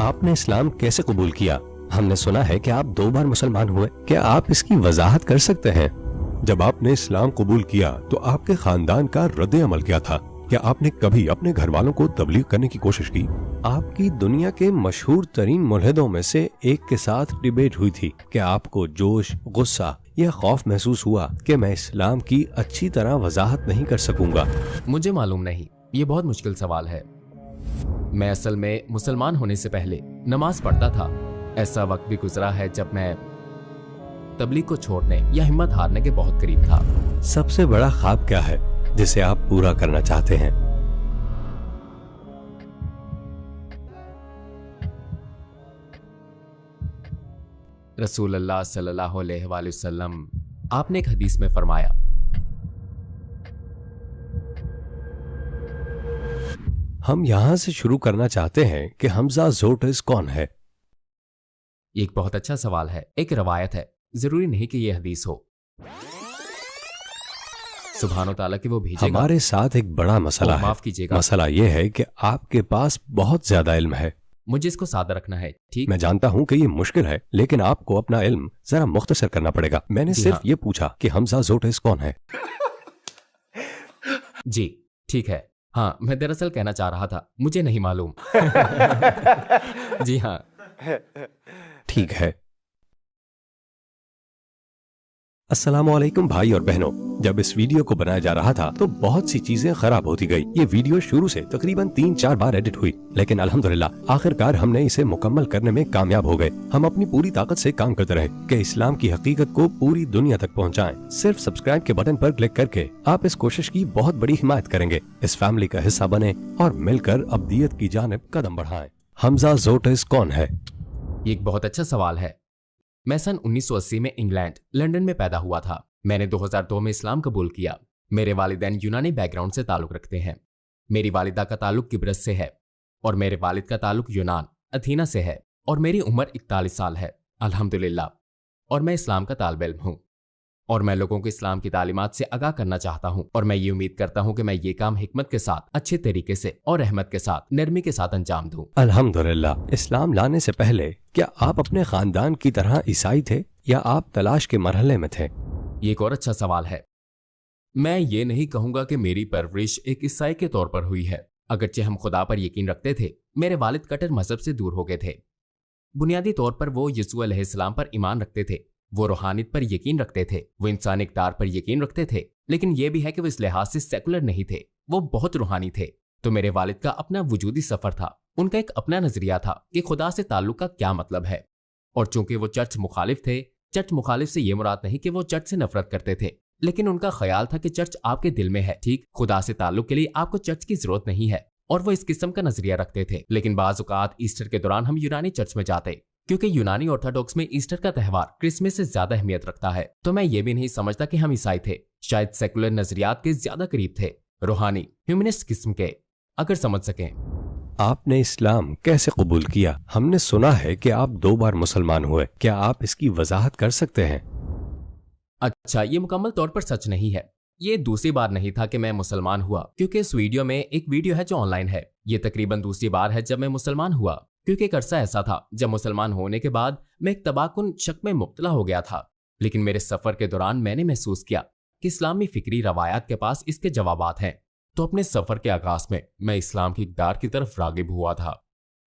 आपने इस्लाम कैसे कबूल किया? हमने सुना है कि आप 2 बार मुसलमान हुए। क्या आप इसकी वजाहत कर सकते हैं? जब आपने इस्लाम कबूल किया तो आपके खानदान का रद्द अमल क्या था? क्या आपने कभी अपने घर वालों को तबलीग करने की कोशिश की? आपकी दुनिया के मशहूर तरीन मुल्हिदों में से एक के साथ डिबेट हुई थी। क्या आपको जोश, गुस्सा या खौफ महसूस हुआ कि मैं इस्लाम की अच्छी तरह वजाहत नहीं कर सकूंगा? मुझे मालूम नहीं, ये बहुत मुश्किल सवाल है। मैं असल में मुसलमान होने से पहले नमाज पढ़ता था। ऐसा वक्त भी गुजरा है जब मैं तबलीग को छोड़ने या हिम्मत हारने के बहुत करीब था। सबसे बड़ा ख्वाब क्या है जिसे आप पूरा करना चाहते हैं? रसूल अल्लाह सल्लल्लाहु अलैहि वसल्लम आपने एक हदीस में फरमाया, हम यहाँ से शुरू करना चाहते हैं कि हमजा ज़ोटस कौन है? ये एक बहुत अच्छा सवाल है। एक रवायत है, जरूरी नहीं कि यह हदीस हो। सुभान ताला कि वो भेजेगा। हमारे साथ एक बड़ा मसला है। माफ कीजिएगा। मसला ये है कि आपके पास बहुत ज्यादा इल्म है। मुझे इसको सादा रखना है, ठीक? मैं जानता हूँ कि ये मुश्किल है, लेकिन आपको अपना इल्म जरा मुख्तसर करना पड़ेगा। मैंने सिर्फ ये पूछा कि हमजा ज़ोटस कौन है। जी ठीक है। हाँ, मैं दरअसल कहना चाह रहा था, मुझे नहीं मालूम। जी हाँ, ठीक है। अस्सलामुअलैकुम भाई और बहनों। जब इस वीडियो को बनाया जा रहा था तो बहुत सी चीजें खराब होती गई। ये वीडियो शुरू से तकरीबन 3-4 बार एडिट हुई, लेकिन अल्हम्दुलिल्लाह आखिरकार हमने इसे मुकम्मल करने में कामयाब हो गए। हम अपनी पूरी ताकत से काम करते रहे कि इस्लाम की हकीकत को पूरी दुनिया तक पहुंचाएं। सिर्फ सब्सक्राइब के बटन पर क्लिक करके आप इस कोशिश की बहुत बड़ी हिमायत करेंगे। इस फैमिली का हिस्सा बने और मिलकर अब्दियत की जानिब कदम बढ़ाएं। हमजा ज़ोटस कौन है? ये एक बहुत अच्छा सवाल है। मैं सन 1980 में इंग्लैंड लंदन में पैदा हुआ था। मैंने 2002 में इस्लाम कबूल किया। मेरे वालिदैन यूनानी बैकग्राउंड से ताल्लुक रखते हैं। मेरी वालिदा का ताल्लुक किब्रस से है और मेरे वालिद का ताल्लुक यूनान अथीना से है और मेरी उम्र 41 साल है अल्हम्दुलिल्लाह। और मैं इस्लाम का तालिब इल्म हूँ और मैं लोगों को इस्लाम की तालीमात से आगाह करना चाहता हूँ और मैं ये उम्मीद करता हूँ कि मैं ये काम हिकमत के साथ, अच्छे तरीके से और रहमत के साथ, नरमी के साथ अंजाम दूँ। अल्हम्दुलिल्लाह। इस्लाम लाने से पहले क्या आप अपने खानदान की तरह ईसाई थे या आप तलाश के मरहले में थे? ये एक और अच्छा सवाल है। मैं ये नहीं कहूंगा कि मेरी परवरिश एक ईसाई के तौर पर हुई है। अगरचे हम खुदा पर यकीन रखते थे, मेरे वालिद कट्टर मजहब से दूर हो गए थे। बुनियादी तौर पर वो यीशु अलैहिस्सलाम पर ईमान रखते थे, वो रूहानियत पर यकीन रखते थे, वो इंसानी इक़्तिदार पर यकीन रखते थे, लेकिन यह भी है कि वो इस लिहाज से सेकुलर नहीं थे, वो बहुत रूहानी थे। तो मेरे वालिद का अपना वजूदी सफर था। उनका एक अपना नजरिया था कि खुदा से ताल्लुक का क्या मतलब है। और चूंकि वो चर्च मुखालिफ थे, चर्च मुखालिफ से ये मुराद नहीं कि वो चर्च से नफरत करते थे, लेकिन उनका ख्याल था कि चर्च आपके दिल में है, ठीक? खुदा से ताल्लुक के लिए आपको चर्च की जरूरत नहीं है, और वो इस किस्म का नजरिया रखते थे। लेकिन बाज़ औक़ात ईस्टर के दौरान हम यूनानी चर्च में जाते, क्योंकि यूनानी ऑर्थोडॉक्स में ईस्टर का त्यौहार क्रिसमस से ज्यादा अहमियत रखता है। तो मैं ये भी नहीं समझता कि हम ईसाई थे, शायद सेकुलर नजरियात के ज्यादा करीब थे, रूहानी ह्यूमनिस्ट किस्म के, अगर समझ सकें। आपने इस्लाम कैसे कबूल किया? हमने सुना है कि आप 2 बार मुसलमान हुए। क्या आप इसकी वजाहत कर सकते हैं? अच्छा, ये मुकम्मल तौर पर सच नहीं है। ये दूसरी बार नहीं था कि मैं मुसलमान हुआ, क्योंकि इस वीडियो में एक वीडियो है जो ऑनलाइन है। ये तकरीबन दूसरी बार है जब मैं मुसलमान हुआ, क्योंकि एक अरसा ऐसा था जब मुसलमान होने के बाद मैं एक तबाकुन शक में मुब्तला हो गया था। लेकिन मेरे सफर के दौरान मैंने महसूस किया कि इस्लामी फिक्री रवायात के पास इसके जवाबात हैं। तो अपने सफर के आगाज में मैं इस्लाम की इक़्तिदार की तरफ रागिब हुआ था।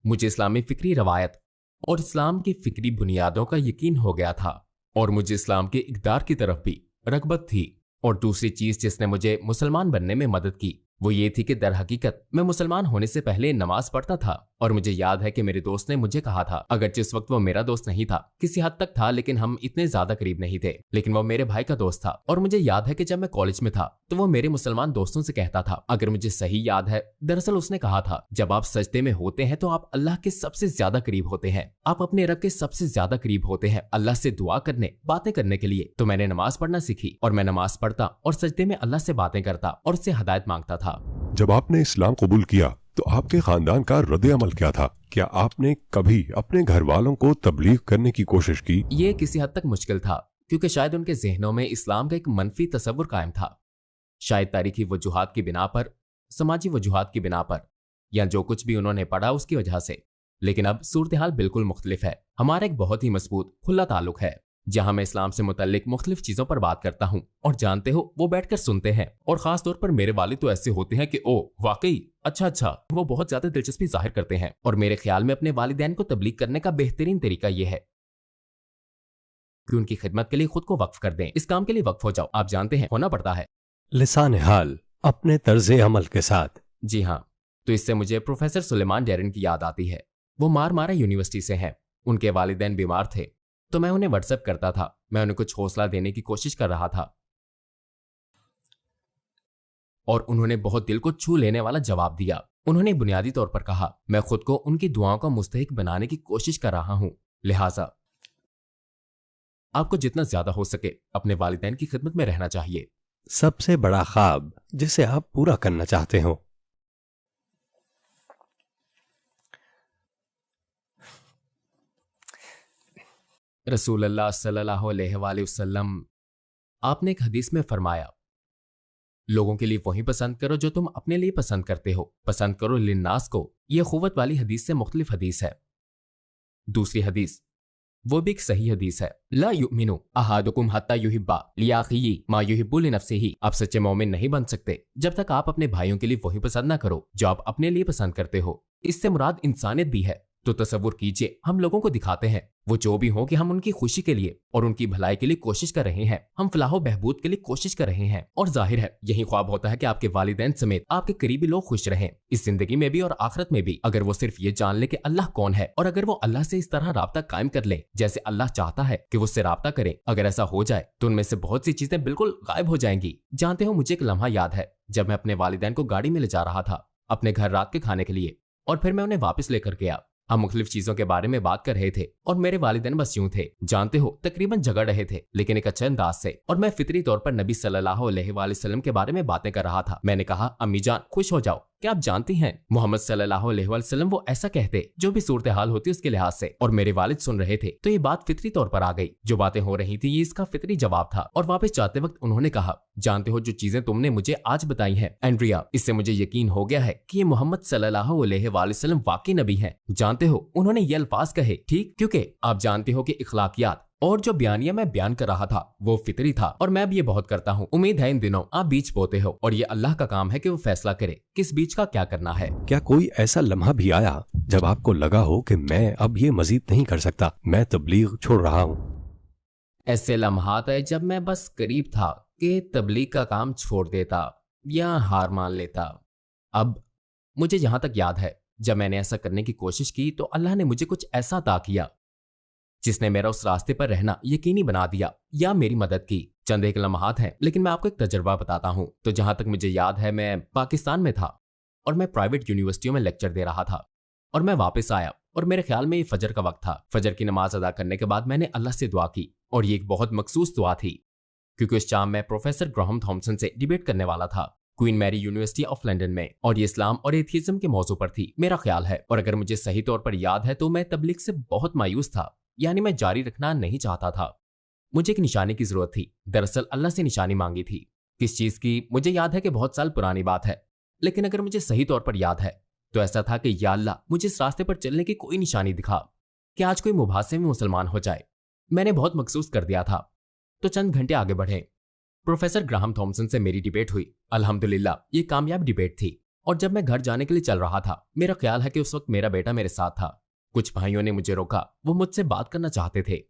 मुझे इस्लामी फिक्री रवायत और इस्लाम की फिक्री बुनियादों का यकीन हो गया था, और मुझे इस्लाम के इक़्तिदार की तरफ भी रगबत थी। और दूसरी चीज जिसने मुझे मुसलमान बनने में मदद की वो ये थी कि दर हकीकत मैं मुसलमान होने से पहले नमाज पढ़ता था। और मुझे याद है कि मेरे दोस्त ने मुझे कहा था, अगरचे उस वक्त वो मेरा दोस्त नहीं था, किसी हद तक था, लेकिन हम इतने ज्यादा करीब नहीं थे, लेकिन वो मेरे भाई का दोस्त था। और मुझे याद है कि जब मैं कॉलेज में था तो वो मेरे मुसलमान दोस्तों से कहता था, अगर मुझे सही याद है, दरअसल उसने कहा था, जब आप सजदे में होते हैं तो आप अल्लाह के सबसे ज्यादा करीब होते हैं, आप अपने रब के सबसे ज्यादा करीब होते हैं अल्लाह से दुआ करने, बातें करने के लिए। तो मैंने नमाज पढ़ना सीखी और मैं नमाज पढ़ता और सजदे में अल्लाह से बातें करता और उससे हदायत मांगता था। जब आपने इस्लाम कबूल किया तो आपके खानदान का रद्द अमल क्या था? क्या आपने कभी अपने घर वालों को तबलीग करने की कोशिश की? ये किसी हद तक मुश्किल था, क्योंकि शायद उनके जहनों में इस्लाम का एक मनफी तस्वुर कायम था। शायद तारीखी वजूहात की बिना पर, समाजी वजूहात की बिना पर, या जो कुछ भी उन्होंने पढ़ा उसकी वजह से। लेकिन अब सूरत हाल बिल्कुल मुख्तलिफ है। हमारा एक बहुत ही मजबूत खुला ताल्लुक है जहां मैं इस्लाम से मुतल्लिक मुख्तलिफ चीजों पर बात करता हूं और जानते हो वो बैठकर सुनते हैं। और खास तौर पर मेरे वालिद तो ऐसे होते हैं कि ओ वाकई अच्छा, वो बहुत ज्यादा दिलचस्पी जाहिर करते हैं। और मेरे ख्याल में अपने वालिदैन को तबलीग करने का बेहतरीन तरीका यह है कि उनकी खिदमत के लिए खुद को वक्फ कर दें। इस काम के लिए वक्फ हो जाओ। आप जानते हैं होना पड़ता है। लिसान हाल अपने तर्ज अमल के साथ। जी हाँ, तो इससे मुझे प्रोफेसर सुलेमान डेरन की याद आती है। वो मारा यूनिवर्सिटी से हैं। उनके वालिदैन बीमार थे तो मैं उन्हें व्हाट्सएप करता था। मैं उन्हें कुछ हौसला देने की कोशिश कर रहा था और उन्होंने बहुत दिल को छू लेने वाला जवाब दिया। उन्होंने बुनियादी तौर पर कहा, मैं खुद को उनकी दुआओं का मुस्तहिक बनाने की कोशिश कर रहा हूं, लिहाजा आपको जितना ज्यादा हो सके अपने वालिदैन की खिदमत में रहना चाहिए। सबसे बड़ा ख्वाब जिसे आप पूरा करना चाहते हो। रसूलुल्लाह सल्लल्लाहु अलैहि वसल्लम, आपने एक हदीस में फरमाया, लोगों के लिए वही पसंद करो जो तुम अपने लिए पसंद करते हो। पसंद करो लिन्नास को। यह खुवत वाली हदीस से मुख्तलिफ हदीस है। दूसरी हदीस वो भी एक सही हदीस है। ला युमिनु अहादुकुम हत्ता युहिब्बा लिअखीही मा युहिब्बु लिनफ्सिही। आप सच्चे मोमिन नहीं बन सकते जब तक आप अपने भाइयों के लिए वही पसंद ना करो जो आप अपने लिए पसंद करते हो। इससे मुराद इंसानियत भी है। तो तसव्वुर कीजिए, हम लोगों को दिखाते हैं वो जो भी हो कि हम उनकी खुशी के लिए और उनकी भलाई के लिए कोशिश कर रहे हैं। हम फलाह बहबूद के लिए कोशिश कर रहे हैं। और जाहिर है यही ख्वाब होता है कि आपके वालिदैन समेत आपके करीबी लोग खुश रहें, इस जिंदगी में भी और आखिरत में भी। अगर वो सिर्फ ये जान ले कि अल्लाह कौन है और अगर वो अल्लाह से इस तरह राब्ता कायम कर ले जैसे अल्लाह चाहता है कि वो उससे राब्ता करे, अगर ऐसा हो जाए तो उनमें से बहुत सी चीजें बिल्कुल गायब हो जाएंगी। जानते हो, मुझे एक लम्हा याद है जब मैं अपने वालिदैन को गाड़ी में ले जा रहा था अपने घर रात के खाने के लिए, और फिर मैं उन्हें वापस लेकर गया। हम मुख्तलिफ चीजों के बारे में बात कर रहे थे और मेरे वालिदैन बस यूं थे, जानते हो, तकरीबन झगड़ रहे थे लेकिन एक अच्छे अंदाज से। और मैं फितरी तौर पर नबी सल्लल्लाहु अलैहि वसल्लम के बारे में बातें कर रहा था। मैंने कहा, अम्मी जान खुश हो जाओ, क्या आप जानती हैं मोहम्मद सल्लल्लाहु अलैहि वसल्लम वो ऐसा कहते जो भी सूरत हाल होती उसके लिहाज से। और मेरे वालिद सुन रहे थे तो ये बात फितरी तौर पर आ गई। जो बातें हो रही थी ये इसका फितरी जवाब था। और वापस जाते वक्त उन्होंने कहा, जानते हो जो चीजें तुमने मुझे आज बताई हैं एंड्रिया, इससे मुझे यकीन हो गया है कि ये मोहम्मद सल्लल्लाहु अलैहि वसल्लम वाकई नबी हैं। जानते हो उन्होंने ये अल्फाज कहे, ठीक, क्योंकि आप जानते हो कि इखलाकियात और जो बयानिया मैं बयान कर रहा था वो फितरी था और मैं भी ये बहुत करता हूँ। उम्मीद है इन दिनों आप बीज बोते हो और ये अल्लाह का काम है कि वो फैसला करे किस बीज का क्या करना है। क्या कोई ऐसा लम्हा भी आया जब आपको लगा हो कि मैं अब ये मजीद नहीं कर सकता, मैं तबलीग छोड़ रहा हूँ? ऐसे लम्हात है जब मैं बस करीब था कि तबलीग का काम छोड़ देता या हार मान लेता। अब मुझे यहां तक याद है जब मैंने ऐसा करने की कोशिश की तो अल्लाह ने मुझे कुछ ऐसा अता किया जिसने मेरा उस रास्ते पर रहना यकीनी बना दिया या मेरी मदद की। चंद एक लम्हात हैं लेकिन मैं आपको एक तजर्बा बताता हूँ। तो जहां तक मुझे याद है मैं पाकिस्तान में था और मैं प्राइवेट यूनिवर्सिटियों में लेक्चर दे रहा था और मैं वापस आया और मेरे ख्याल में ये फजर का वक्त था। फजर की नमाज अदा करने के बाद मैंने अल्लाह से दुआ की और ये एक बहुत मखसूस दुआ थी क्योंकि उस शाम मैं प्रोफेसर ग्राहम थॉमसन से डिबेट करने वाला था Queen Mary University of London में, और ये इस्लाम और एथियज्म के मौजू पर थी मेरा ख्याल है। और अगर मुझे सही तौर पर याद है तो मैं तबलीग से बहुत मायूस था, यानी मैं जारी रखना नहीं चाहता था। मुझे एक निशानी की जरूरत थी। दरअसल अल्लाह से निशानी मांगी थी। किस चीज की मुझे याद है कि बहुत साल पुरानी बात है, लेकिन अगर मुझे सही तौर पर याद है तो ऐसा था कि या अल्लाह मुझे इस रास्ते पर चलने की कोई निशानी दिखा कि आज कोई मुबासे में मुसलमान हो जाए। मैंने बहुत मखसूस कर दिया था। तो चंद घंटे आगे बढ़े। प्रोफेसर ग्राहम थॉमसन से मेरी डिबेट हुई। अल्हम्दुलिल्लाह ये कामयाब डिबेट थी। और जब मैं घर जाने के लिए चल रहा था मेरा ख्याल है कि उस वक्त मेरा बेटा मेरे साथ था। कुछ भाइयों ने मुझे रोका, वो मुझसे बात करना चाहते थे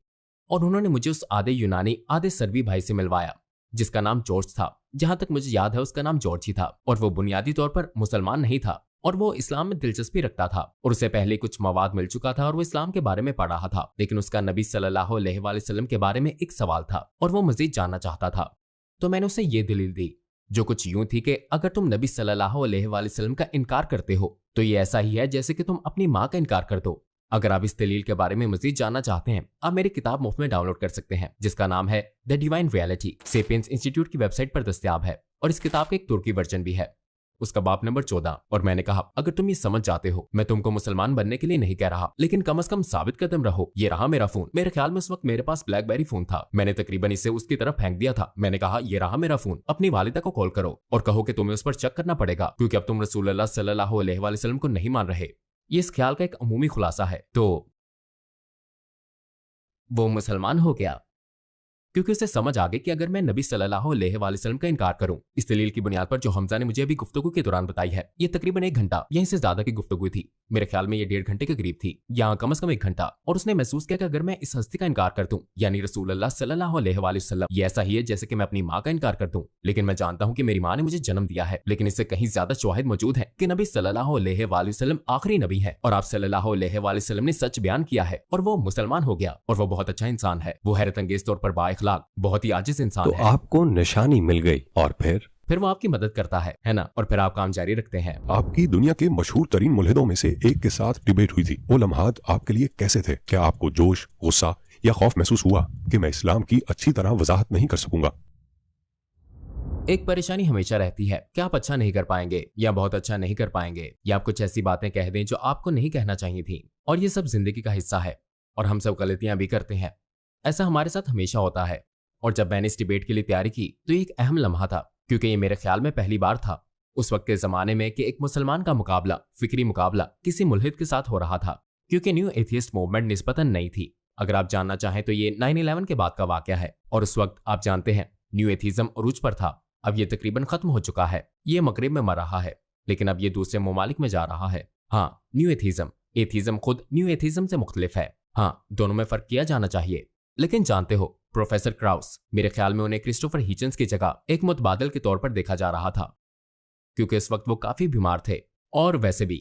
और उन्होंने मुझे उस आधे यूनानी आधे सर्बी भाई से मिलवाया जिसका नाम जॉर्ज था। जहां तक मुझे याद है उसका नाम जॉर्ज ही था और वो बुनियादी तौर पर मुसलमान नहीं था और वो इस्लाम में दिलचस्पी रखता था और उसे पहले कुछ मवाद मिल चुका था और वो इस्लाम के बारे में पढ़ रहा था, लेकिन उसका नबी सल्लल्लाहु अलैहि वसल्लम के बारे में एक सवाल था और वो मजीद जानना चाहता था। तो मैंने उसे ये दलील दी जो कुछ यूं थी कि अगर तुम नबी सल्लल्लाहु अलैहि वसल्लम का इनकार करते हो तो ये ऐसा ही है जैसे कि तुम अपनी माँ का इनकार कर दो। अगर आप इस दलील के बारे में मजीद जानना चाहते हैं आप मेरी किताब मुफ्त में डाउनलोड कर सकते हैं जिसका नाम है the divine reality. Sapiens institute की वेबसाइट पर दस्तयाब है और इस किताब का एक तुर्की वर्जन भी है, उसका बाब नंबर 14। और मैंने कहा अगर तुम ये समझ जाते हो, मैं तुमको मुसलमान बनने के लिए नहीं कह रहा, लेकिन कम से कम साबित कदम रहो। ये रहा मेरा फोन। मेरे ख्याल में उस वक्त मेरे पास ब्लैकबेरी फोन था। मैंने तकरीबन इसे उसकी तरफ फेंक दिया था। मैंने कहा ये रहा मेरा फोन, अपनी वालिदा को कॉल करो और कहो कि तुम्हें उस पर चेक करना पड़ेगा क्योंकि अब तुम रसूलुल्लाह सल्लल्लाहु अलैहि वसल्लम को नहीं मान रहे। ये इस ख्याल का एक अमूमी खुलासा है। तो वो मुसलमान हो गया क्योंकि उसे समझ आ गई कि अगर मैं नबी सल्लल्लाहु अलैहि वसल्लम का इनकार करूं, इस दलील की बुनियाद पर जो हमजा ने मुझे अभी गुफ्तगू के दौरान बताई है, ये तकरीबन 1 घंटा या इससे ज्यादा की गुफ्तगू थी। मेरे ख्याल में ये 1.5 घंटे के करीब थी, या कम से कम 1 घंटा। और उसने महसूस किया कि अगर मैं इस हस्ती का इनकार कर दूं, यानी रसूलुल्लाह सल्लल्लाहु अलैहि वसल्लम, ये ऐसा ही है जैसे कि मैं अपनी माँ का इनकार कर दूं। लेकिन मैं जानता हूं कि मेरी माँ ने मुझे जन्म दिया है, लेकिन इससे कहीं ज्यादा शवाहिद मौजूद है कि नबी सल्लल्लाहु अलैहि वसल्लम आखिरी नबी है और आप सल्लल्लाहु अलैहि वसल्लम ने सच बयान किया है और वो मुसलमान हो गया। और वो बहुत अच्छा इंसान है, वो हैरत अंगेज तौर पर बाइखलाक, बहुत ही आजिज इंसान तो है। आपको निशानी मिल गई और फिर वो आपकी मदद करता है ना, और फिर आप काम जारी रखते हैं। आपकी दुनिया के मशहूर तरीन मुल्हिदों में से एक के साथ डिबेट हुई थी। वो लम्हात आपके लिए कैसे थे? क्या आपको जोश, गुस्सा या खौफ महसूस हुआ कि मैं इस्लाम की अच्छी तरह वजाहत नहीं कर सकूंगा? एक परेशानी हमेशा रहती है कि आप अच्छा नहीं कर पाएंगे या बहुत अच्छा नहीं कर पाएंगे, या आप कुछ ऐसी बातें कह दें जो आपको नहीं कहना चाहिए थी। और ये सब जिंदगी का हिस्सा है और हम सब गलतियां भी करते हैं। ऐसा हमारे साथ हमेशा होता है। और जब मैंने इस डिबेट के लिए तैयारी की तो ये एक अहम लम्हा था, क्योंकि ये मेरे ख्याल में पहली बार था उस वक्त के जमाने में कि एक मुसलमान का मुकाबला, फिक्री मुकाबला किसी मुल्हिद के साथ हो रहा था, क्योंकि न्यू एथियस्ट मूवमेंट निस्बतन नई थी। अगर आप जानना चाहें तो ये 9/11 के बाद का वाकया है और उस वक्त आप जानते हैं न्यू एथिज्म उरूज पर था। अब ये तकरीबन खत्म हो चुका है, ये मगरिब में मर रहा है, लेकिन अब ये दूसरे ममालिक में जा रहा है। हाँ, न्यू एथिज्म खुद न्यू एथिज्म से मुख्तलिफ है। हाँ, दोनों में फर्क किया जाना चाहिए। लेकिन जानते हो, प्रोफेसर क्राउस, मेरे ख्याल में उन्हें क्रिस्टोफर हिचन्स की जगह एक मुतबादिल के तौर पर देखा जा रहा था, क्योंकि इस वक्त वो काफी बीमार थे। और वैसे भी,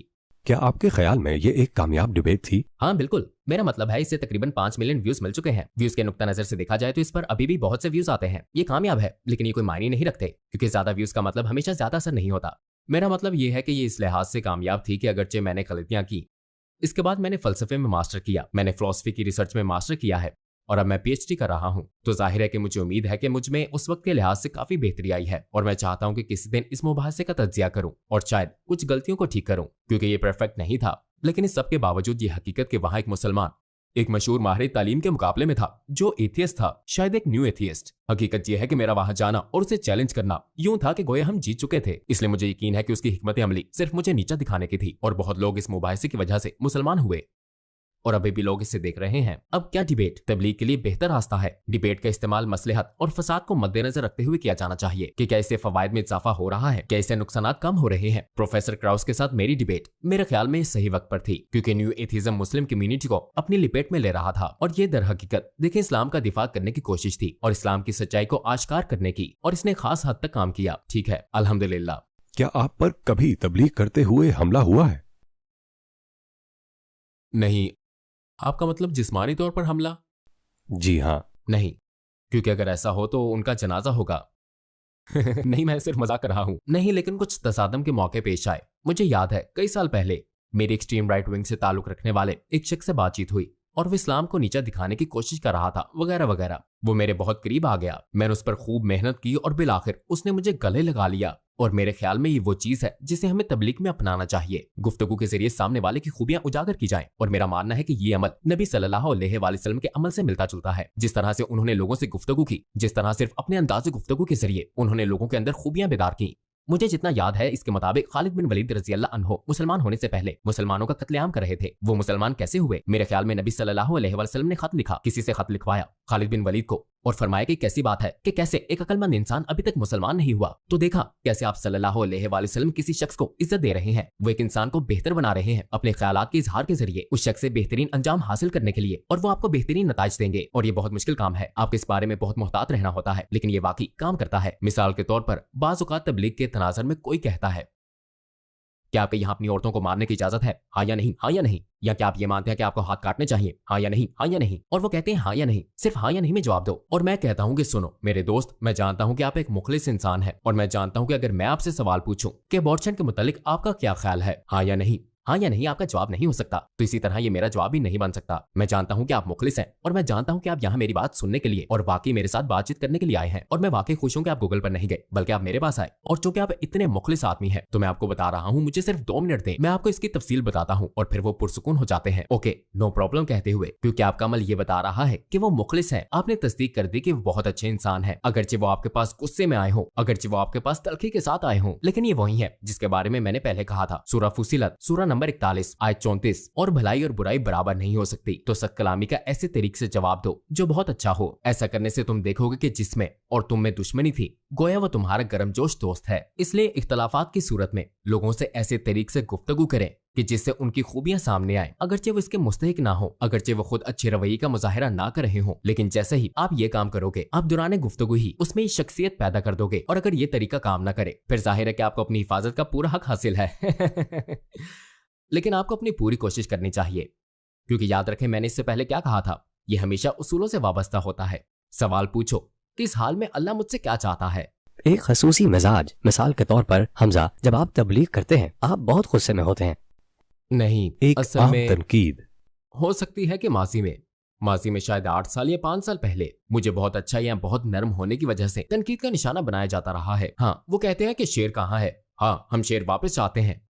क्या आपके ख्याल में ये एक कामयाब डिबेट थी? हाँ बिल्कुल, मेरा मतलब है इसे तकरीबन 5 मिलियन व्यूज मिल चुके हैं। व्यूज के नुक्ता नजर से देखा जाए तो इस पर अभी भी बहुत से व्यूज आते हैं। ये कामयाब है, लेकिन ये कोई मायने नहीं रखते, क्योंकि ज्यादा व्यूज का मतलब हमेशा ज्यादा असर नहीं होता। मेरा मतलब ये है कि ये इस लिहाज से कामयाब थी कि अगरचे मैंने गलतियां की, इसके बाद मैंने फलसफे में मास्टर किया, मैंने फिलॉसफी की रिसर्च में मास्टर किया है और अब मैं पीएचडी कर रहा हूं। तो जाहिर है कि मुझे उम्मीद है कि मुझ में उस वक्त के लिहाज से काफी बेहतरी आई है और मैं चाहता हूं कि किसी दिन इस मुबाहसे का तज्जिया करूं और शायद कुछ गलतियों को ठीक करूं, क्योंकि ये परफेक्ट नहीं था। लेकिन इस सब के बावजूद ये हकीकत कि वहां एक मुसलमान एक मशहूर माहिर तालीम के मुकाबले में था जो एथियस्ट था, शायद एक न्यू एथियस्ट। हकीकत यह है कि मेरा वहां जाना और उसे चैलेंज करना यूं था कि गोया हम जीत चुके थे। इसलिए मुझे यकीन है कि उसकी हिकमत अमली सिर्फ मुझे नीचा दिखाने की थी और बहुत लोग इस मुबाहसे की वजह से मुसलमान हुए और अभी भी लोग इसे देख रहे हैं। अब क्या डिबेट तबलीग के लिए बेहतर रास्ता है? डिबेट का इस्तेमाल मसलहत और फसाद को मद्देनजर रखते हुए किया जाना चाहिए कि क्या इससे फवायद में इजाफा हो रहा है, क्या इससे नुकसानात कम हो रहे हैं। प्रोफेसर क्राउस के साथ मेरी डिबेट मेरे ख्याल में सही वक्त पर थी, क्योंकि न्यू एथिज्म मुस्लिम कम्युनिटी को अपनी लिपेट में ले रहा था और ये दर हकीकत देखिए इस्लाम का दिफा करने की कोशिश थी और इस्लाम की सच्चाई को आश्कार करने की, और इसने खास हद तक काम किया। ठीक है, अल्हम्दुलिल्लाह। क्या आप पर कभी तबलीग करते हुए हमला हुआ है? नहीं। आपका मतलब जिस्मानी तौर पर हमला? जी हाँ। नहीं, क्योंकि अगर ऐसा हो तो उनका जनाजा होगा। नहीं, मैं सिर्फ मजाक कर रहा हूं। नहीं, लेकिन कुछ तसादम के मौके पेश आए। मुझे याद है कई साल पहले मेरी एक्सट्रीम राइट विंग से ताल्लुक रखने वाले एक शख्स से बातचीत हुई और वो इस्लाम को नीचा दिखाने की कोशिश कर रहा था वगैरह वगैरह। वो मेरे बहुत करीब आ गया, मैंने उस पर खूब मेहनत की और बिल आखिर उसने मुझे गले लगा लिया। और मेरे ख्याल में ये वो चीज है जिसे हमें तबलीग में अपनाना चाहिए। गुफ्तगू के जरिए सामने वाले की खूबियां उजागर की जाएं, और मेरा मानना है कि ये अमल नबी सल्लल्लाहु अलैहि वसल्लम के अमल से मिलता जुलता है। जिस तरह से उन्होंने लोगों से गुफ्तगू की, जिस तरह सिर्फ अपने अंदाज़े गुफ्तगू के जरिए उन्होंने लोगों के अंदर खूबियां बेदार की। मुझे जितना याद है इसके मुताबिक खालिद बिन वलीद रज़ी अल्लाह अन्हो मुसलमान होने से पहले मुसलमानों का कत्लेआम कर रहे थे। वो मुसलमान कैसे हुए? मेरे ख्याल में नबी सल्लल्लाहु अलैहि वसल्लम ने खत लिखा, किसी से खत लिखवाया खालिद बिन वलीद को, और फरमाया कि कैसी बात है कि कैसे एक अक्लमंद इंसान अभी तक मुसलमान नहीं हुआ। तो देखा कैसे आप सल्लल्लाहु अलैहि वसल्लम किसी शख्स को इज्जत दे रहे हैं, वो एक इंसान को बेहतर बना रहे हैं अपने ख्यालात के इजहार के जरिए उस शख्स से बेहतरीन अंजाम हासिल करने के लिए, और वो आपको बेहतरीन नताइज देंगे। और ये बहुत मुश्किल काम है, आपको इस बारे में बहुत मोहतात रहना होता है, लेकिन ये वाकई काम करता है। मिसाल के तौर पर बाज़ औक़ात तबलीग के तनाज़ुर में कोई कहता है, क्या आपके यहाँ अपनी औरतों को मारने की इजाजत है? हाँ या नहीं? हाँ या नहीं? या क्या आप ये मानते हैं कि आपको हाथ काटने चाहिए? हाँ या नहीं? हाँ या नहीं? और वो कहते हैं हाँ या नहीं, सिर्फ हाँ या नहीं में जवाब दो। और मैं कहता हूँ कि सुनो मेरे दोस्त, मैं जानता हूँ कि आप एक मुखलिस इंसान है, और मैं जानता हूँ कि अगर मैं आपसे सवाल पूछूं कि अबॉर्शन के मुतालिक आपका क्या ख्याल है, हाँ या नहीं, हाँ या नहीं आपका जवाब नहीं हो सकता, तो इसी तरह ये मेरा जवाब भी नहीं बन सकता। मैं जानता हूं कि आप मुखलिस हैं, और मैं जानता हूं कि आप यहाँ मेरी बात सुनने के लिए और वाकई मेरे साथ बातचीत करने के लिए आए हैं, और मैं वाकई खुश हूं कि आप गूगल पर नहीं गए बल्कि आप मेरे पास आए। और चूंकि आप इतने मुखलिस आदमी हैं तो मैं आपको बता रहा हूं, मुझे सिर्फ 2 मिनट दें, मैं आपको इसकी तफसील बताता हूं। और फिर वो पुरसुकून हो जाते हैं। ओके, नो प्रॉब्लम कहते हुए, क्योंकि आपका अमल ये बता रहा है कि वो मुखलिस है। आपने तस्दीक कर दी कि वो बहुत अच्छे इंसान है, अगरचे वो आपके पास गुस्से में आए हो, अगरचे वो आपके पास तलखी के साथ आए हो, लेकिन ये वही है जिसके बारे में मैंने पहले कहा था। सूरह फुसिलत सूरह नंबर 41 आयत 34, और भलाई और बुराई बराबर नहीं हो सकती, तो सख्त कलामी का ऐसे तरीके से जवाब दो जो बहुत अच्छा हो। ऐसा करने से तुम देखोगे कि जिसमें और तुम में दुश्मनी थी, गोया वो तुम्हारा गर्मजोश दोस्त है। इसलिए इख्तलाफात की सूरत में लोगों से ऐसे तरीके से गुफ्तगू करें कि जिससे उनकी खूबियां सामने आए, अगरचे वो इसके मुस्तहिक ना हो, अगरचे वो खुद अच्छे रवैये का मुजाहिरा ना कर रहे हो। लेकिन जैसे ही आप ये काम करोगे, आप दौरान गुफ्तगू ही उसमें शख्सियत पैदा कर दोगे। और अगर ये तरीका काम ना करे, फिर जाहिर है कि आपको अपनी हिफाजत का पूरा हक हासिल है। लेकिन आपको अपनी पूरी कोशिश करनी चाहिए, क्योंकि याद रखें मैंने इससे पहले क्या कहा था, यह हमेशा उसूलों से वाबस्ता होता है। सवाल पूछो कि इस हाल में अल्लाह मुझसे क्या चाहता है। एक खसूसी मिजाज, मिसाल के तौर पर हमजा, जब आप तबलीग करते हैं आप बहुत गुस्से में होते हैं। नहीं, एक असल आम में तनकीद। हो सकती है कि माजी में शायद 8 साल या 5 साल पहले मुझे बहुत अच्छा या बहुत नर्म होने की वजह से तनकीद का निशाना बनाया जाता रहा है। हाँ, वो कहते हैं कि शेर कहाँ है, हाँ हम शेर वापस चाहते हैं।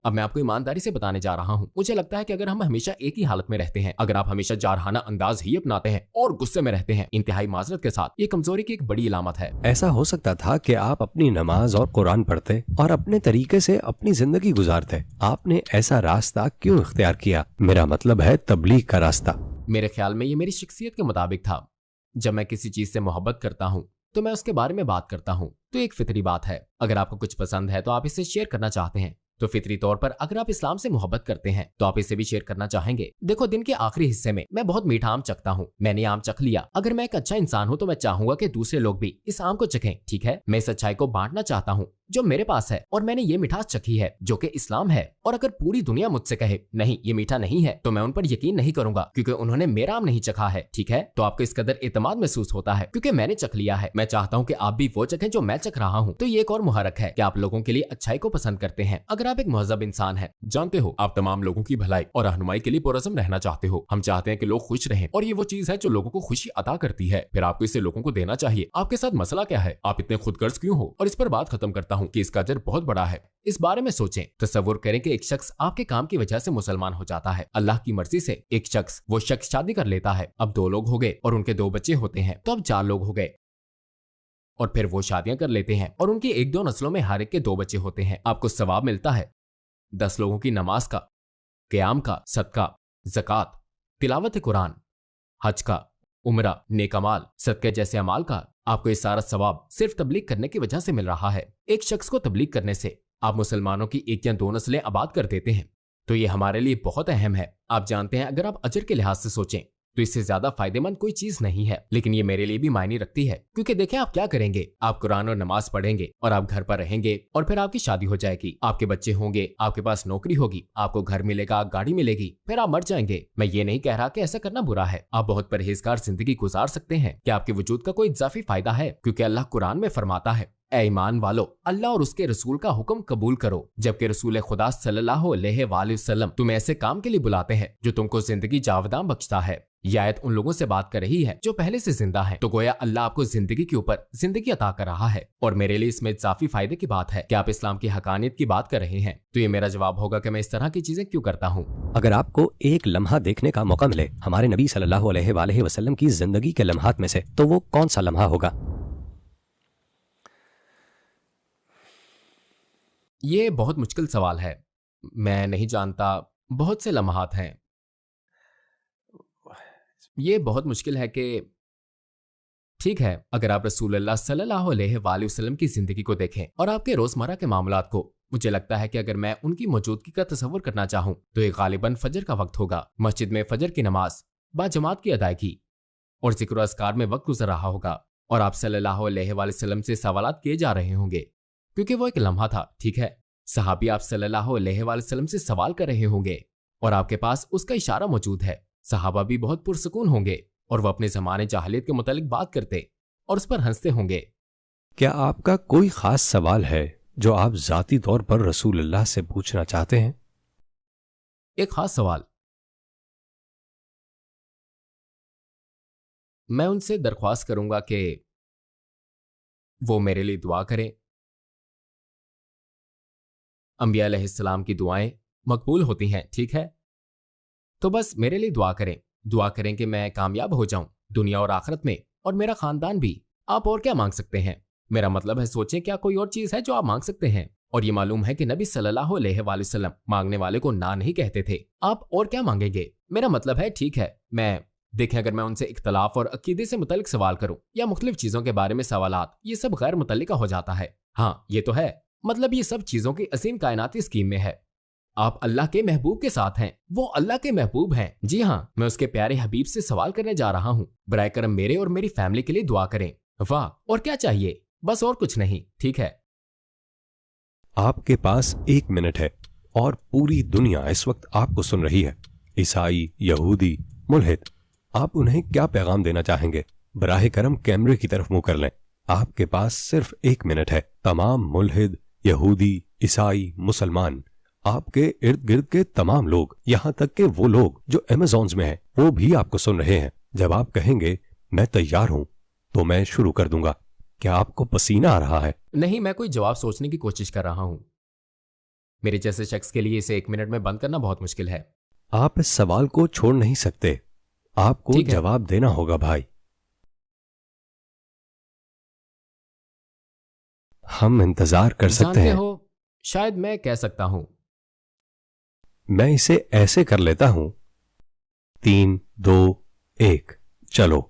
अब मैं आपको ईमानदारी से बताने जा रहा हूँ, मुझे लगता है कि अगर हम हमेशा एक ही हालत में रहते हैं, अगर आप हमेशा जारहाना अंदाज ही अपनाते हैं और गुस्से में रहते हैं इंतहाई माजरत के साथ, ये कमजोरी की एक बड़ी इलामत है। ऐसा हो सकता था कि आप अपनी नमाज और कुरान पढ़ते और अपने तरीके से अपनी जिंदगी गुजारते। आपने ऐसा रास्ता क्यों इख्तियार किया? मेरा मतलब है तबलीग का रास्ता। मेरे ख्याल में ये मेरी शख्सियत के मुताबिक था। जब मैं किसी चीज से मोहब्बत करता हूँ तो मैं उसके बारे में बात करता हूँ, तो एक फितरी बात है। अगर आपको कुछ पसंद है तो आप इसे शेयर करना चाहते हैं, तो फितरी तौर पर अगर आप इस्लाम से मोहब्बत करते हैं तो आप इसे भी शेयर करना चाहेंगे। देखो, दिन के आखिरी हिस्से में मैं बहुत मीठा आम चखता हूँ। मैंने आम चख लिया। अगर मैं एक अच्छा इंसान हूँ तो मैं चाहूंगा कि दूसरे लोग भी इस आम को चखें। ठीक है, मैं इस अच्छाई को बांटना चाहता हूँ जो मेरे पास है, और मैंने ये मिठास चखी है जो कि इस्लाम है। और अगर पूरी दुनिया मुझसे कहे नहीं ये मीठा नहीं है, तो मैं उन पर यकीन नहीं करूंगा, क्योंकि उन्होंने मेरा आम नहीं चखा है। ठीक है, तो आपको इस कदर एतमाद महसूस होता है क्योंकि मैंने चख लिया है। मैं चाहता हूँ कि आप भी वो चखें जो मैं चख रहा हूँ। तो ये एक और मुहरक है कि आप लोगों के लिए अच्छाई को पसंद करते हैं। अगर आप एक महजब इंसान है, जानते हो आप तमाम लोगों की भलाई और रहनुमाई के लिए पुरज़म रहना चाहते हो। हम चाहते हैं कि लोग खुश रहें, और ये वो चीज है जो लोगों को खुशी अता करती है। फिर आपको इसे लोगों को देना चाहिए। आपके साथ मसला क्या है? आप इतने खुदगर्ज क्यों हो? और इस पर बात खत्म करता हूँ कि इसका अजर बहुत बड़ा है। इस बारे में सोचें। तसव्वुर करें कि एक शख्स आपके काम की वजह से मुसलमान हो जाता है। अल्लाह की मर्जी से एक शख्स वो शख्स शादी कर लेता है। अब 2 लोग हो गए और उनके 2 बच्चे होते हैं, तो अब 4 लोग हो गए। और फिर वो शादियां कर लेते हैं और उनकी 1-2 नस्लों में हर एक के 2 बच्चे होते हैं। आपको सवाब मिलता है 10 लोगों की नमाज का, क़याम का, सदका, ज़कात, तिलावत कुरान, हज का, उम्रा, नेक अमाल, सदक़े जैसे अमाल का। आपको ये सारा सवाब सिर्फ तबलीग करने की वजह से मिल रहा है। एक शख्स को तबलीग करने से आप मुसलमानों की 1 या 2 नस्लें आबाद कर देते हैं। तो ये हमारे लिए बहुत अहम है। आप जानते हैं, अगर आप अजर के लिहाज से सोचें तो इससे ज्यादा फायदेमंद कोई चीज नहीं है, लेकिन ये मेरे लिए भी मायने रखती है। क्योंकि देखें, आप क्या करेंगे, आप कुरान और नमाज पढ़ेंगे और आप घर पर रहेंगे, और फिर आपकी शादी हो जाएगी, आपके बच्चे होंगे, आपके पास नौकरी होगी, आपको घर मिलेगा, गाड़ी मिलेगी, फिर आप मर जाएंगे। मैं ये नहीं कह रहा कि ऐसा करना बुरा है। आप बहुत परहेजगार जिंदगी गुजार सकते हैं। क्या आपके वजूद का कोई इजाफी फायदा है? क्योंकि अल्लाह कुरान में फरमाता है, ऐ ईमान वालो, अल्लाह और उसके रसूल का हुक्म कबूल करो, जबकि रसूल खुदा सल्लल्लाहु अलैहि वसल्लम तुम्हें ऐसे काम के लिए बुलाते हैं जो तुमको जिंदगी जावदां बख्शता है। यह आयत उन लोगों से बात कर रही है जो पहले से जिंदा हैं। तो गोया अल्लाह आपको जिंदगी के ऊपर जिंदगी अता कर रहा है, और मेरे लिए इसमें इजाफी फायदे की बात है कि आप इस्लाम की हकानियत की बात कर रहे हैं। तो ये मेरा जवाब होगा कि मैं इस तरह की चीजें क्यों करता हूँ। अगर आपको एक लम्हा देखने का मौका मिले हमारे नबी सल्लल्लाहु अलैहि वसल्लम की जिंदगी के लम्हात में से, तो वो कौन सा लम्हा होगा? ये बहुत मुश्किल सवाल है। मैं नहीं जानता, बहुत से लम्हात हैं। ये बहुत मुश्किल है कि ठीक है, अगर आप रसूलुल्लाह सल्लल्लाहु अलैहि वसल्लम की जिंदगी को देखें और आपके रोजमर्रा के मामलात को, मुझे लगता है कि अगर मैं उनकी मौजूदगी का तस्वुर करना चाहूं तो ये गालिबन फजर का वक्त होगा। मस्जिद में फजर की नमाज, बाजमात की अदायगी और जिक्र अस्कार में वक्त गुजर रहा होगा, और आप सल्लल्लाहु अलैहि वसल्लम से सवालात किए जा रहे होंगे, क्योंकि वो एक लम्हा था। ठीक है, सहाबी आप सल्लल्लाहु अलैहि वसल्लम से सवाल कर रहे होंगे और आपके पास उसका इशारा मौजूद है। सहाबा भी बहुत पुरसकून होंगे और वो अपने जमाने जाहिलियत के मुतालिक बात करते और उस पर हंसते होंगे। क्या आपका कोई खास सवाल है जो आप जाती तौर पर रसूलुल्लाह से पूछना चाहते हैं? एक खास सवाल, मैं उनसे दरख्वास्त करूंगा कि वो मेरे लिए दुआ करें। अंबिया अलैहिस्सलाम की दुआएं मकबूल होती हैं, ठीक है? तो बस मेरे लिए दुआ करें कि मैं कामयाब हो जाऊं दुनिया और आखिरत में, और मेरा खानदान भी। आप और क्या मांग सकते हैं? मेरा मतलब है, सोचें क्या कोई और चीज है जो आप मांग सकते हैं? और ये मालूम है कि नबी सल्लल्लाहु अलैहि वसल्लम मांगने वाले को ना नहीं कहते थे। आप और क्या मांगेंगे? मेरा मतलब है, ठीक है, देखें, अगर मैं उनसे इख्तलाफ और अकीदे से मुतल्लिक सवाल करूं या मुख्तलिफ चीजों के बारे में सवालात, ये सब गैर मुतल्लिका हो जाता है। हाँ, ये तो है, मतलब ये सब चीजों की असीम कायनाती स्कीम में है। आप अल्लाह के महबूब के साथ हैं, वो अल्लाह के महबूब हैं। जी हाँ, मैं उसके प्यारे हबीब से सवाल करने जा रहा हूँ। बराए करम मेरे और मेरी फैमिली के लिए दुआ करें। वाह, और क्या चाहिए? बस और कुछ नहीं, ठीक है। आपके पास 1 मिनट है और पूरी दुनिया इस वक्त आपको सुन रही है। ईसाई, यहूदी, मुल्हिद, आप उन्हें क्या पैगाम देना चाहेंगे? बराहे करम कैमरे की तरफ मुंह कर लें। आपके पास सिर्फ 1 मिनट है। तमाम मुल्हिद, यहूदी, ईसाई, मुसलमान, आपके इर्द गिर्द के तमाम लोग, यहां तक के वो लोग जो अमेज़ॉन्स में हैं, वो भी आपको सुन रहे हैं। जब आप कहेंगे मैं तैयार हूं, तो मैं शुरू कर दूंगा। क्या आपको पसीना आ रहा है? नहीं, मैं कोई जवाब सोचने की कोशिश कर रहा हूं। मेरे जैसे शख्स के लिए इसे 1 मिनट में बंद करना बहुत मुश्किल है। आप इस सवाल को छोड़ नहीं सकते, आपको ठीक है। जवाब देना होगा भाई। हम इंतजार कर सकते जानते हैं। हो, शायद मैं कह सकता हूं। मैं इसे ऐसे कर लेता हूं, 3, 2, 1, चलो।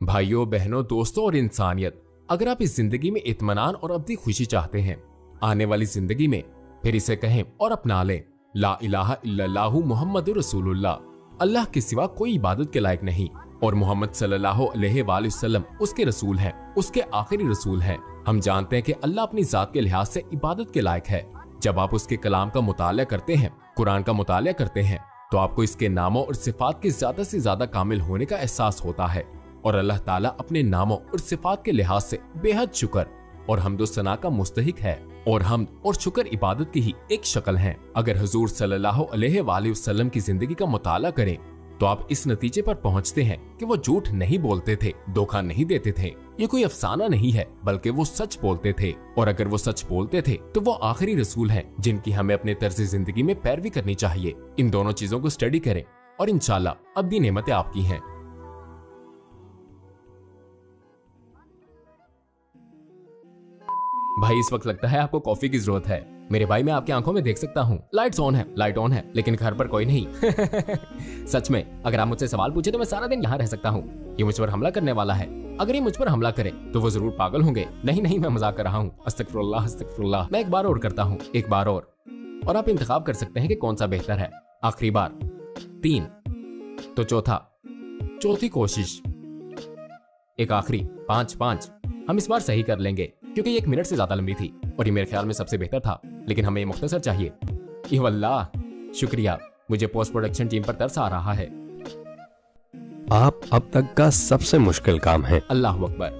भाइयों, बहनों, दोस्तों और इंसानियत, अगर आप इस जिंदगी में इत्मीनान और अब्दी खुशी चाहते हैं, आने वाली जिंदगी में, फिर इसे कहें और अपना लें, ला इलाहा इल्लल्लाहु मुहम्मदुर रसूलुल्लाह। अल्लाह के सिवा कोई इबादत के लायक नहीं और मोहम्मद सल्लल्लाहु अलैहि वसल्लम उसके रसूल हैं, उसके आखिरी रसूल हैं। हम जानते हैं कि अल्लाह अपनी जात के लिहाज से इबादत के लायक है। जब आप उसके कलाम का मुताला करते हैं, कुरान का मुताला करते हैं, तो आपको इसके नामों और सिफात के ज्यादा से ज्यादा कामिल होने का एहसास होता है और अल्लाह ताला अपने नामों और सिफात के लिहाज से बेहद शुक्र और हम्दो सना का मुस्तहिक है और हमद और शुक्र इबादत की ही एक शक्ल हैं। अगर हुजूर सल्लल्लाहु अलैहि वसल्लम की जिंदगी का मुताला करें तो आप इस नतीजे पर पहुंचते हैं कि वो झूठ नहीं बोलते थे, धोखा नहीं देते थे। ये कोई अफसाना नहीं है, बल्कि वो सच बोलते थे। और अगर वो सच बोलते थे तो वो आखिरी रसूल हैं जिनकी हमें अपने तर्ज जिंदगी में पैरवी करनी चाहिए। इन दोनों चीजों को स्टडी करें और इंशाल्लाह अब भी नेमतें आपकी हैं। भाई, इस वक्त लगता है आपको कॉफी की जरूरत है। मेरे भाई, मैं आपकी आंखों में देख सकता हूँ। लाइट ऑन है, लेकिन घर पर कोई नहीं। सच में, अगर आप मुझसे सवाल पूछे तो मैं सारा दिन यहाँ रह सकता हूँ। ये मुझ पर हमला करने वाला है। अगर ये मुझ पर हमला करे तो वो जरूर पागल होंगे। नहीं, मैं मजाक कर रहा हूँ। अस्तगफिरुल्लाह, अस्तगफिरुल्लाह। मैं एक बार और करता हूँ, एक बार और आप इंतखाब कर सकते हैं कि कौन सा बेहतर है। आखिरी बार 3, तो चौथी कोशिश, एक आखिरी 5। हम इस बार सही कर लेंगे क्योंकि ये 1 मिनट से ज्यादा लंबी थी और ये मेरे ख्याल में सबसे बेहतर था, लेकिन हमें ये मुख्तसर चाहिए। ये वल्लाह, शुक्रिया। मुझे पोस्ट प्रोडक्शन टीम पर तरस आ रहा है। आप अब तक का सबसे मुश्किल काम है। अल्लाह अकबर।